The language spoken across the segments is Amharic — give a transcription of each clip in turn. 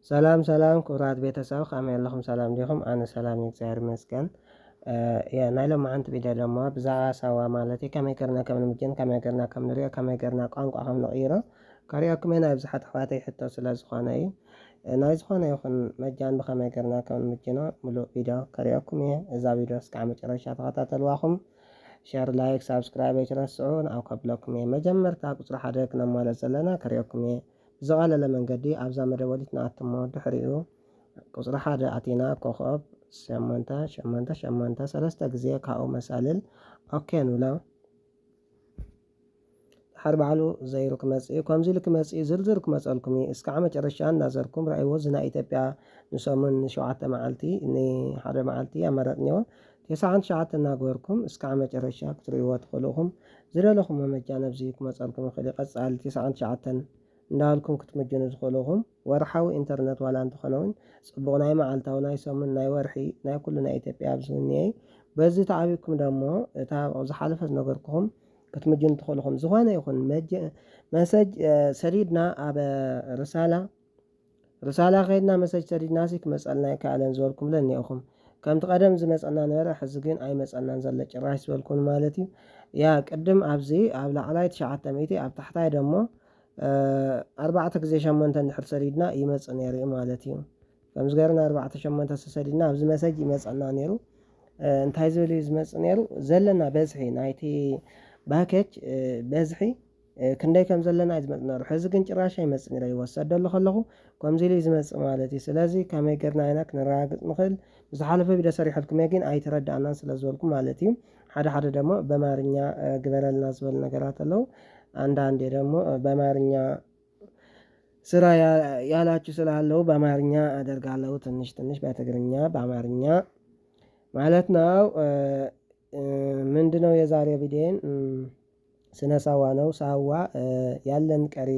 ሰላም ሰላም ክቡራት ቤተሰብ ከመይ ኣለኹም ሰላም ዲኹም? ኣነ ሰላም እዩ እግዚአብሔር ይመስገን። ናይ ሎማዓንቲ ቪድዮ ድማ ብዛዕባ ሳዋ ማለት እዩ ከመይ ጌርና ከም ንምጅን ከመይ ጌርና ከም ንሪኦ ከመይ ጌርና ቋንቋ ከም ንቕይሮ ከሪአኩም ናይ ብዙሓት ኣሕዋተይ ሕቶ ስለ ዝኾነ እዩ። ናይ ዝኾነ ይኹን መጃን ብከመይ ጌርና ከም ንምጅኖ ሙሉእ ቪድዮ ከሪአኩም እየ። እዛ ቪድዮ እስካዕ መጨረሻ ተኸታተልዋኹም ሸር ላይክ ሳብስክራይብ ኣይትረስዑ ንኣው ከብለኩም እየ። መጀመርታ ቁፅሪ ሓደ ክነማለት ዘለና ከሪአኩም እየ። ብዝቐለለ መንገዲ ኣብዛ መደወሊት ንኣትሞ ድሕሪኡ ቁፅሪ ሓደ ኣቲና ኮኸብ 888 3 ግዜ ካብኡ መሳልል ኦኬ ንብሎ ድሓር ባዕሉ ዘይሩ ክመፅእ እዩ። ከምዚ ኢሉ ክመፅእ እዩ ዝርዝር ክመፀልኩም እዩ። እስካዕ መጨረሻ እናዘርኩም ርአይዎ እዚ ናይ ኢትዮጵያ ንሰሙን 7 መዓልቲ ንሓደ መዓልቲ ኣመረጥኒዎ 99 እናገበርኩም እስካዕ መጨረሻ ክትሪእዎ ትኽእልኹም። ዝደለኹም መጃን ኣብዚ ክመፀልኩም ይኽእል ቀፃሊ 99 እንዳበልኩም ክትምጅኑ ዝኽእልኹም ወርሓዊ ኢንተርኔት ዋላ እንትኾነውን ፅቡቕ ናይ መዓልታዊ ናይ ሰሙን ናይ ወርሒ ናይ ኩሉ ናይ ኢትዮጵያ ብዝውንየ በዚ ተዓቢብኩም ደሞ እታ ዝሓለፈ ዝነበርኩኹም ክትምጅኑ ትኽእልኹም። ዝኾነ ይኹን መሰጅ ሰዲድና ኣብ ርሳላ ከይድና መሰጅ ሰዲድና ሲ ክመፀልና ይከኣለን ዝበልኩምለ እኒአኹም። ከምቲ ቀደም ዝመፀና ነበረ ሕዚ ግን ኣይመፀናን ዘሎ ጭራሽ ዝበልኩም ማለት እዩ። ያ ቅድም ኣብዚ ኣብ ላዕላይ 900 ኣብ ታሕታይ ደሞ 4 ግዜ 8 እንድሕር ሰዲድና ይመፅእ ነይሩ ማለት እዩ። ከምዚ ገርና 4 ሰዲድና ኣብዚ መሰጅ ይመፀና ነይሩ። እንታይ ዝብል እዩ ዝመፅእ ነይሩ ዘለና በዝሒ ናይቲ ባኬጅ በዝሒ ክንደይ ከም ዘለና እዩ ዝመፅእ ነይሩ። ሕዚ ግን ጭራሽ ኣይመፅእ ነይሩ ይወሰድ ደሎ ከለኹ ከምዚ ኢሉ ዝመፅእ ማለት እዩ። ስለዚ ከመይ ጌርና ኢና ክንረጋግፅ ንኽእል? ብዝሓለፈ ቪድዮ ሰሪሐልኩም እየ ግን ኣይተረዳእናን ስለ ዝበልኩ ማለት እዩ። ሓደ ሓደ ደግሞ በአማርኛ ግበረልና ዝበሉ ነገራት ኣለው። አንዳንዴ ደግሞ በአማርኛ ስራ ያላችሁ ስላለው በአማርኛ አደርጋለሁ ትንሽ ትንሽ በትግርኛ በአማርኛ ማለት ነው። ምንድነው የዛሬ ቪዲዮን ስነ ሳዋ ነው። ሳዋ ያለን ቀሪ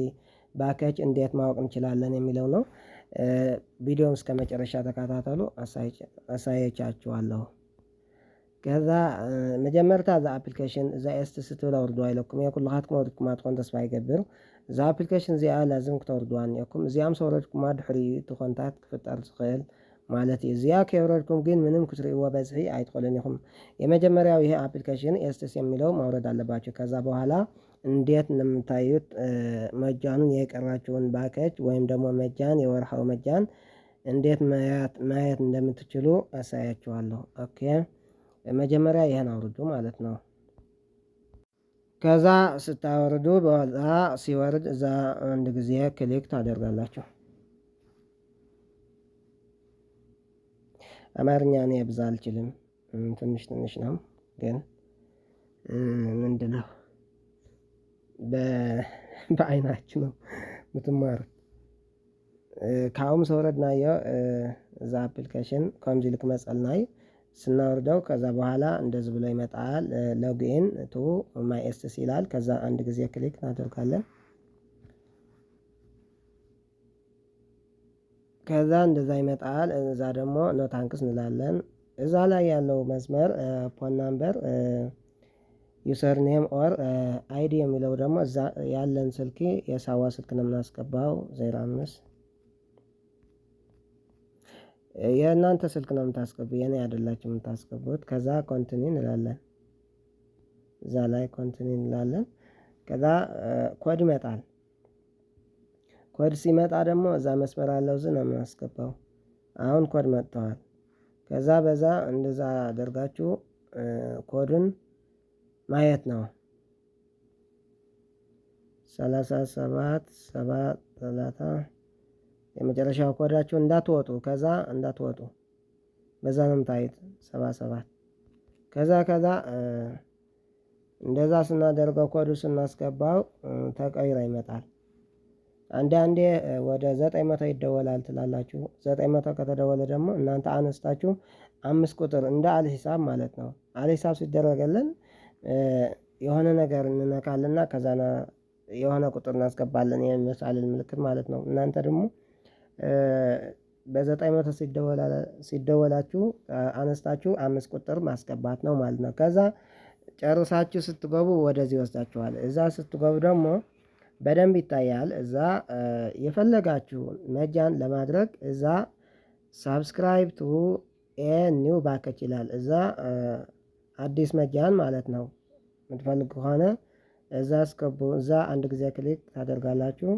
ባኬጅ እንዴት ማወቅ እንችላለን የሚለው ነው። ቪዲዮም እስከ መጨረሻ ተከታተሉ አሳየቻችኋለሁ። ከዛ መጀመርታ እዛ ኣፕሊኬሽን እዛ ኤስትስ ትብላ ወርድዋ ኢለኩም እየ ኩልኻትኩም ወሪድኩማ ትኾን ተስፋ ይገብር። እዛ ኣፕሊኬሽን እዚኣ ላዝም ክተወርድዋ እኒአኩም። እዚኣም ሰወረድኩማ ድሕሪ እቲ ኮንታት ክፍጠር ዝኽእል ማለት እዩ። እዚኣ ከወረድኩም ግን ምንም ክትሪእዎ በዝሒ አይትኽእሉን ኢኹም። የመጀመሪያው ይሄ አፕሊኬሽን ኤስትስ የሚለው ማውረድ አለባቸው። ከዛ በኋላ እንዴት እንደምታዩት መጃኑን የቀራችውን ባኬጅ ወይም ደግሞ መጃን የወርሃው መጃን እንዴት ማየት እንደምትችሉ አሳያችኋለሁ። ኦኬ መጀመሪያ ይሄን አውርዱ ማለት ነው። ከዛ ስታወርዱ በኋላ ሲወርድ እዛ አንድ ጊዜ ክሊክ ታደርጋላችሁ። አማርኛ እኔ ብዛ አልችልም፣ ትንሽ ትንሽ ነው ግን ምንድነው በአይናችሁ ነው ምትማሩት። ካብኡ ሰውረድናዮ እዛ አፕሊኬሽን ከምዚ ልክ መፀልናይ ስናወርደው ከዛ በኋላ እንደዚህ ብሎ ይመጣል። ሎግኢን ቱ ማይ ኤስትስ ይላል። ከዛ አንድ ጊዜ ክሊክ እናደርጋለን። ከዛ እንደዛ ይመጣል። እዛ ደግሞ ኖ ታንክስ እንላለን። እዛ ላይ ያለው መስመር ፎን ናምበር ዩዘር ኔም ኦር አይዲ የሚለው ደግሞ እዛ ያለን ስልክ የሳዋ ስልክ ነው የምናስገባው 05 የእናንተ ስልክ ነው የምታስገቡ የኔ አይደላችሁ የምታስገቡት። ከዛ ኮንቲኒ እንላለን። እዛ ላይ ኮንቲኒ እንላለን። ከዛ ኮድ ይመጣል። ኮድ ሲመጣ ደግሞ እዛ መስመር አለው እዚህ ነው የምናስገባው። አሁን ኮድ መጥተዋል። ከዛ በዛ እንደዛ አደርጋችሁ ኮዱን ማየት ነው። 37 የመጨረሻው ኮዳችሁ እንዳትወጡ፣ ከዛ እንዳትወጡ በዛ ነው የምታዩት 77 ከዛ እንደዛ ስናደርገው ኮዱ ስናስገባው ተቀይሮ ይመጣል። አንዳንዴ ወደ 900 ይደወላል ትላላችሁ። 900 ከተደወለ ደግሞ እናንተ አነስታችሁ 5 ቁጥር እንደ አልሂሳብ ማለት ነው። አልሂሳብ ሲደረገልን የሆነ ነገር እንነካልና ከዛ የሆነ ቁጥር እናስገባለን የሚመሳልል ምልክት ማለት ነው። እናንተ ደግሞ በ900 ሲደወላችሁ አነስታችሁ 5 ቁጥር ማስገባት ነው ማለት ነው። ከዛ ጨርሳችሁ ስትገቡ ወደዚህ ይወስዳችኋል። እዛ ስትገቡ ደግሞ በደንብ ይታያል። እዛ የፈለጋችሁ መጃን ለማድረግ እዛ ሳብስክራይብ ቱ ኤ ኒው ባኬጅ ይላል። እዛ አዲስ መጃን ማለት ነው። የምትፈልግ ከሆነ እዛ አስገቡ። እዛ አንድ ጊዜ ክሊክ ታደርጋላችሁ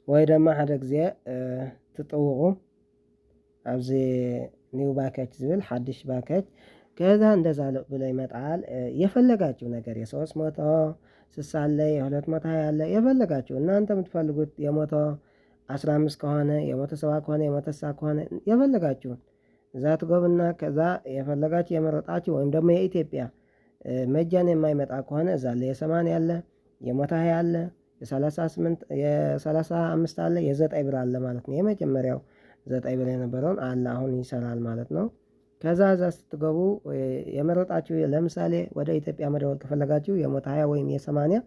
ወይ ድማ ሓደ ጊዜ ትጥውቁ ኣብዚ ኒው ባኬጅ ዝብል ሓድሽ ባኬጅ ከዛ እንደዛ ብሎ ይመጣል። የፈለጋችሁ ነገር የ360 አለ፣ የ220 አለ። የፈለጋችሁ እናንተ የምትፈልጉት የ115 ከሆነ የ170 ከሆነ የ160 ከሆነ የፈለጋችሁን እዛ ትገቡና ከዛ የፈለጋችሁ የመረጣችሁ ወይም ደግሞ የኢትዮጵያ መጃን የማይመጣ ከሆነ እዛ አለ የ80 አለ፣ የ120 አለ፣ የ35 አለ፣ የ9 ብር አለ ማለት ነው። የመጀመሪያው 9 ብር የነበረውን አለ አሁን ይሰራል ማለት ነው። ከዛ እዛ ስትገቡ የመረጣችሁ ለምሳሌ ወደ ኢትዮጵያ መደወል ከፈለጋችሁ የ120 ወይም የ80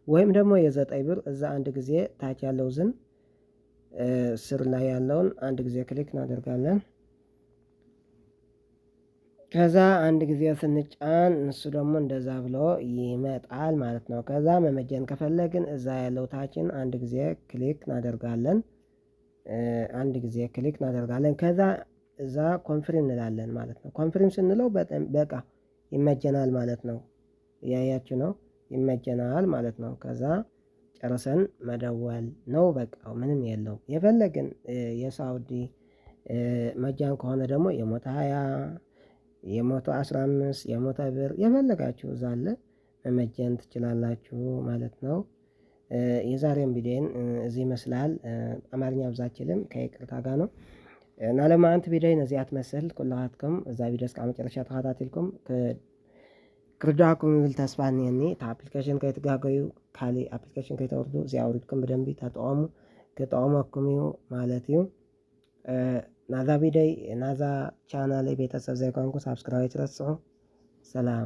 ወይም ደግሞ የ9 ብር እዛ አንድ ጊዜ ታች ያለው ዝን ስር ላይ ያለውን አንድ ጊዜ ክሊክ እናደርጋለን። ከዛ አንድ ጊዜ ስንጫን እሱ ደግሞ እንደዛ ብሎ ይመጣል ማለት ነው። ከዛ መመጀን ከፈለግን እዛ ያለው ታችን አንድ ጊዜ ክሊክ እናደርጋለን። ከዛ እዛ ኮንፍርም እንላለን ማለት ነው። ኮንፍርም ስንለው በቃ ይመጀናል ማለት ነው። እያያችሁ ነው፣ ይመጀናል ማለት ነው። ከዛ ጨርሰን መደወል ነው በቃ ምንም የለው። የፈለግን የሳውዲ መጃን ከሆነ ደግሞ የ120 የ115 የ100 ብር የፈለጋችሁ እዛ አለ መመጀን ትችላላችሁ ማለት ነው። የዛሬውን ቪዲዮን እዚህ ይመስላል። አማርኛ ብዛችልም ከይቅርታ ጋር ነው። ናለማዓንቲ ቪዲዮ ነዚኣ ትመስል ኩላኻትኩም እዛ ቪዲዮ እስካብ መጨረሻ ተኸታተልኩም ክርዳእኩም ይብል ተስፋ እኒአኒ። እታ ኣፕሊኬሽን ከይትጋገዩ ካሊእ ኣፕሊኬሽን ከይተወርዱ እዚኣ ኣውሪድኩም ብደንቢ ተጠቐሙ፣ ክጠቕመኩም እዩ ማለት እዩ። ናዛ ቪድዮ ናዛ ቻናለይ ቤተሰብ ዘይኮንኩ ሳብስክራይብ ትረስዑ። ሰላም